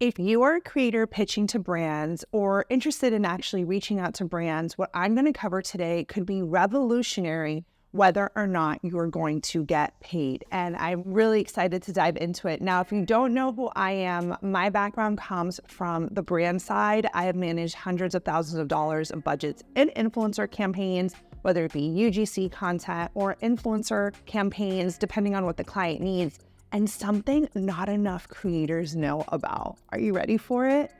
If you are a creator pitching to brands or interested in actually reaching out to brands, what I'm going to cover today could be revolutionary whether or not you are going to get paid. And I'm really excited to dive into it. Now, if you don't know who I am, my background comes from the brand side. I have managed hundreds of thousands of dollars of budgets in influencer campaigns, whether it be UGC content or influencer campaigns, depending on what the client needs. And something not enough creators know about, are you ready for it?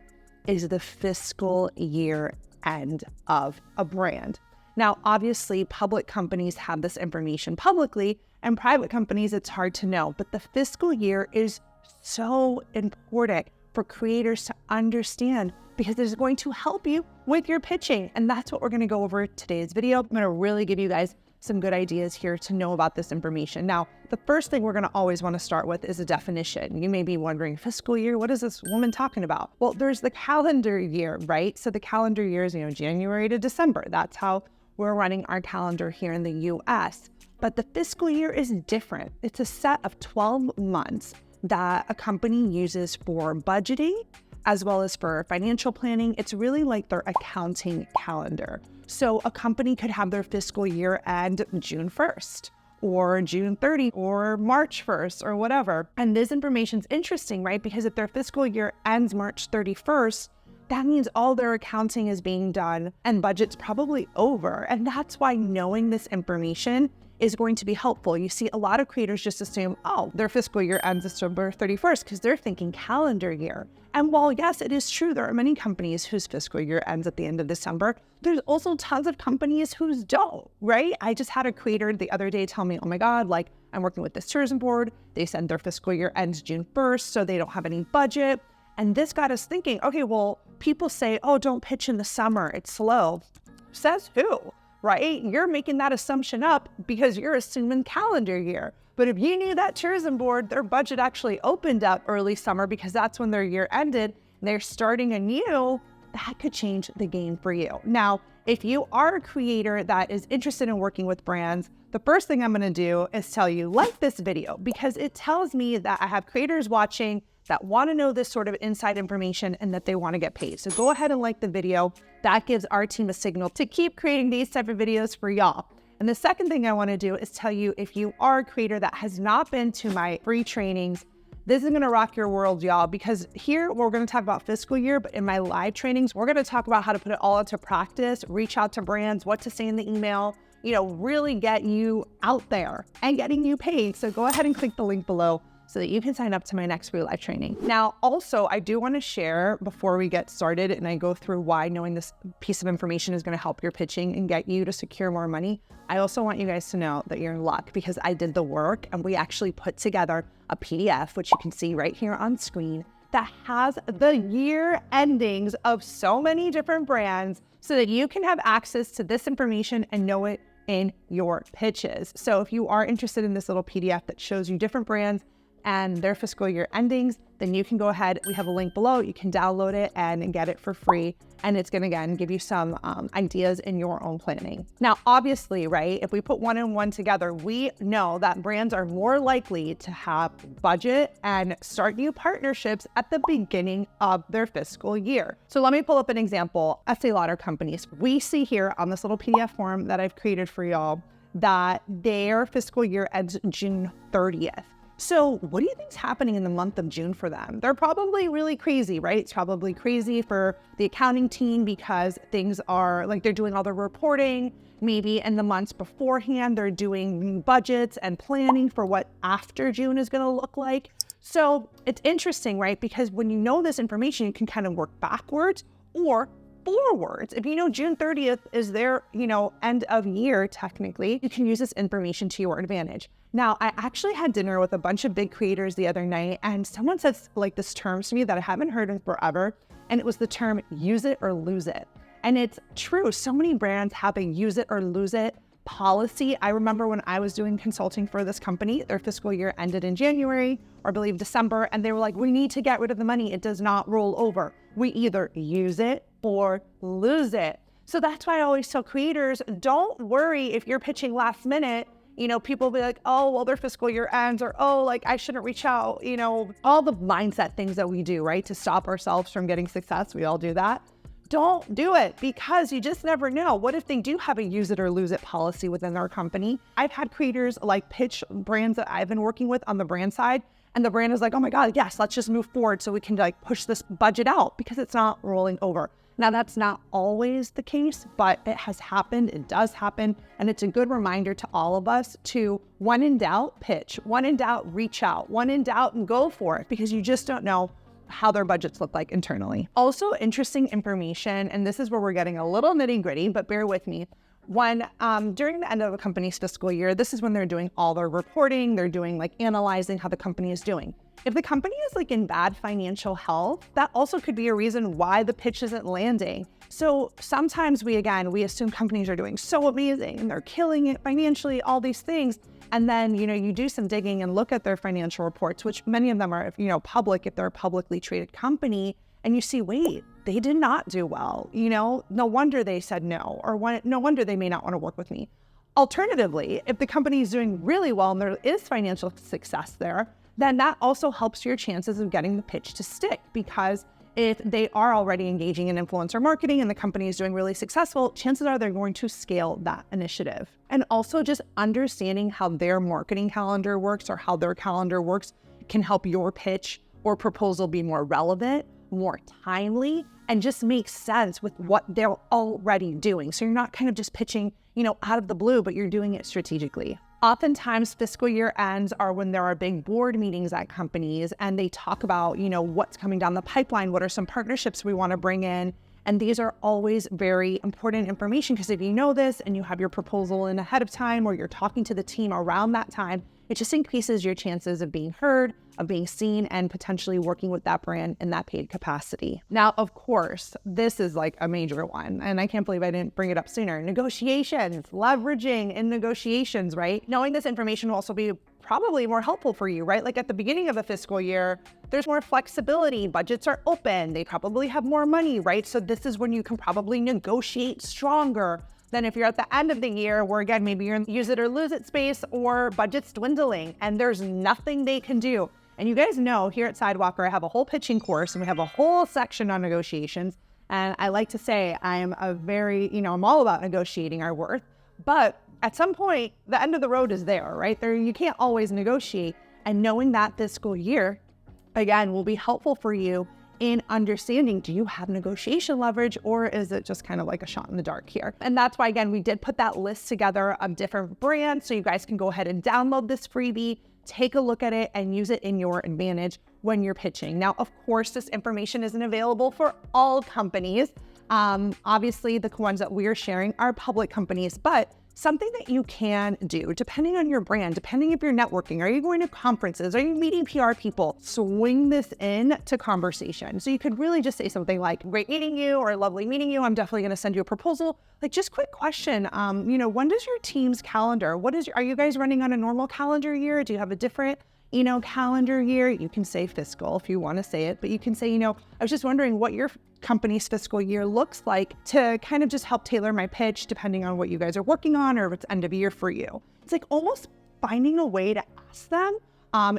Is the fiscal year end of a brand. Now, obviously, public companies have this information publicly, and private companies, it's hard to know. But the fiscal year is so important for creators to understand because it is going to help you with your pitching. And that's what we're going to go over today's video. I'm going to really give you guys some good ideas here to know about this information. Now, the first thing we're going to always want to start with is a definition. You may be wondering, fiscal year, what is this woman talking about? Well, there's the calendar year, right? So the calendar year is, January to December. That's how we're running our calendar here in the US. But the fiscal year is different. It's a set of 12 months that a company uses for budgeting as well as for financial planning. It's really like their accounting calendar. So a company could have their fiscal year end June 1st or June 30 or March 1st or whatever. And this information is interesting, right? Because if their fiscal year ends March 31st, that means all their accounting is being done and budget's probably over. And that's why knowing this information is going to be helpful. You see, a lot of creators just assume, oh, their fiscal year ends December 31st because they're thinking calendar year. And while yes, it is true, there are many companies whose fiscal year ends at the end of December, there's also tons of companies whose don't, right? I just had a creator the other day tell me, oh my God, I'm working with this tourism board. They said their fiscal year ends June 1st, so they don't have any budget. And this got us thinking, okay, well, people say, oh, don't pitch in the summer, it's slow. Says who? Right? You're making that assumption up because you're assuming calendar year. But if you knew that tourism board, their budget actually opened up early summer because that's when their year ended, and they're starting anew, that could change the game for you. Now, if you are a creator that is interested in working with brands, the first thing I'm going to do is tell you, like this video, because it tells me that I have creators watching that want to know this sort of inside information and that they want to get paid. So go ahead and like the video. That gives our team a signal to keep creating these type of videos for y'all. And the second thing I want to do is tell you, if you are a creator that has not been to my free trainings, this is going to rock your world, y'all, because here we're going to talk about fiscal year, but in my live trainings, we're going to talk about how to put it all into practice, reach out to brands, what to say in the email, really get you out there and getting you paid. So go ahead and click the link below so that you can sign up to my next free live training. Now, also, I do want to share before we get started and I go through why knowing this piece of information is going to help your pitching and get you to secure more money. I also want you guys to know that you're in luck because I did the work and we actually put together a PDF, which you can see right here on screen, that has the year endings of so many different brands so that you can have access to this information and know it in your pitches. So if you are interested in this little PDF that shows you different brands and their fiscal year endings, then you can go ahead. We have a link below. You can download it and get it for free. And it's going to, again, give you some ideas in your own planning. Now, obviously, right, if we put one and one together, we know that brands are more likely to have budget and start new partnerships at the beginning of their fiscal year. So let me pull up an example. Estee Lauder companies. We see here on this little PDF form that I've created for y'all that their fiscal year ends June 30th. So what do you think is happening in the month of June for them? They're probably really crazy, right? It's probably crazy for the accounting team because things are they're doing all their reporting. Maybe in the months beforehand, they're doing budgets and planning for what after June is going to look like. So it's interesting, right? Because when you know this information, you can kind of work backwards or forwards. If you know June 30th is their, end of year, technically, you can use this information to your advantage. Now, I actually had dinner with a bunch of big creators the other night, and someone said this term to me that I haven't heard in forever, and it was the term use it or lose it. And it's true. So many brands have a use it or lose it policy. I remember when I was doing consulting for this company, their fiscal year ended in January or I believe December, and they were like, we need to get rid of the money. It does not roll over. We either use it or lose it. So that's why I always tell creators, don't worry if you're pitching last minute People will be like, oh, well, their fiscal year ends, or, oh, like I shouldn't reach out, all the mindset things that we do, right? To stop ourselves from getting success. We all do that. Don't do it, because you just never know. What if they do have a use it or lose it policy within their company? I've had creators like pitch brands that I've been working with on the brand side, and the brand is like, oh my God, yes, let's just move forward so we can like push this budget out, because it's not rolling over. Now, that's not always the case, but it has happened. It does happen. And it's a good reminder to all of us to, when in doubt, pitch. When in doubt, reach out. When in doubt, and go for it, because you just don't know how their budgets look like internally. Also, interesting information, and this is where we're getting a little nitty gritty, but bear with me. When during the end of a company's fiscal year, this is when they're doing all their reporting, they're doing like analyzing how the company is doing. If the company is like in bad financial health, that also could be a reason why the pitch isn't landing. So sometimes we assume companies are doing so amazing and they're killing it financially, all these things. And then, you do some digging and look at their financial reports, which many of them are, public if they're a publicly traded company, and you see, wait, they did not do well. No wonder they said no, or no wonder they may not want to work with me. Alternatively, if the company is doing really well and there is financial success there, then that also helps your chances of getting the pitch to stick, because if they are already engaging in influencer marketing and the company is doing really successful, chances are they're going to scale that initiative. And also just understanding how their marketing calendar works, or how their calendar works, can help your pitch or proposal be more relevant, more timely, and just make sense with what they're already doing. So you're not kind of just pitching, out of the blue, but you're doing it strategically. Oftentimes, fiscal year ends are when there are big board meetings at companies, and they talk about, what's coming down the pipeline, what are some partnerships we want to bring in. And these are always very important information, because if you know this and you have your proposal in ahead of time, or you're talking to the team around that time, it just increases your chances of being heard, of being seen, and potentially working with that brand in that paid capacity. Now, of course, this is like a major one, and I can't believe I didn't bring it up sooner. Negotiations, leveraging in negotiations, right? Knowing this information will also be probably more helpful for you, right? Like at the beginning of a fiscal year, there's more flexibility, budgets are open, they probably have more money, right? So this is when you can probably negotiate stronger than if you're at the end of the year, where again, maybe you're in use it or lose it space, or budget's dwindling and there's nothing they can do. And you guys know here at Sidewalker, I have a whole pitching course and we have a whole section on negotiations. And I like to say I'm I'm all about negotiating our worth, but at some point, the end of the road is there, right? You can't always negotiate. And knowing that fiscal year, again, will be helpful for you in understanding, do you have negotiation leverage, or is it just kind of like a shot in the dark here? And that's why, again, we did put that list together of different brands, so you guys can go ahead and download this freebie, take a look at it, and use it in your advantage when you're pitching. Now, of course, this information isn't available for all companies. Obviously, the ones that we're sharing are public companies, but something that you can do, depending on your brand, depending if you're networking, are you going to conferences, are you meeting PR people, swing this in to conversation. So you could really just say something like, great meeting you, or lovely meeting you, I'm definitely going to send you a proposal. Like, just quick question, when does your team's calendar, are you guys running on a normal calendar year? Do you have a different calendar year? You can say fiscal if you want to say it, but you can say, I was just wondering what your company's fiscal year looks like, to kind of just help tailor my pitch depending on what you guys are working on, or if it's end of year for you. It's like almost finding a way to ask them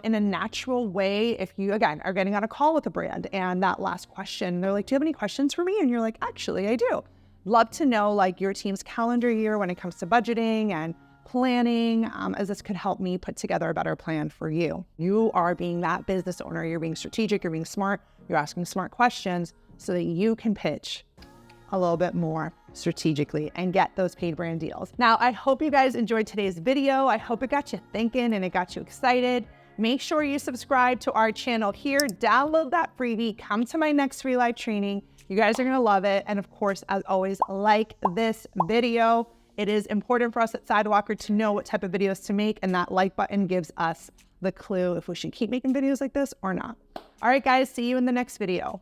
in a natural way. If you, again, are getting on a call with a brand and that last question, they're like, do you have any questions for me? And you're like, actually, I do. Love to know like your team's calendar year when it comes to budgeting and planning, as this could help me put together a better plan for you. You are being that business owner, you're being strategic, you're being smart, you're asking smart questions so that you can pitch a little bit more strategically and get those paid brand deals. Now, I hope you guys enjoyed today's video. I hope it got you thinking and it got you excited. Make sure you subscribe to our channel here, download that freebie, come to my next free live training. You guys are gonna love it. And of course, as always, like this video. It is important for us at Sidewalker to know what type of videos to make, and that like button gives us the clue if we should keep making videos like this or not. All right, guys, see you in the next video.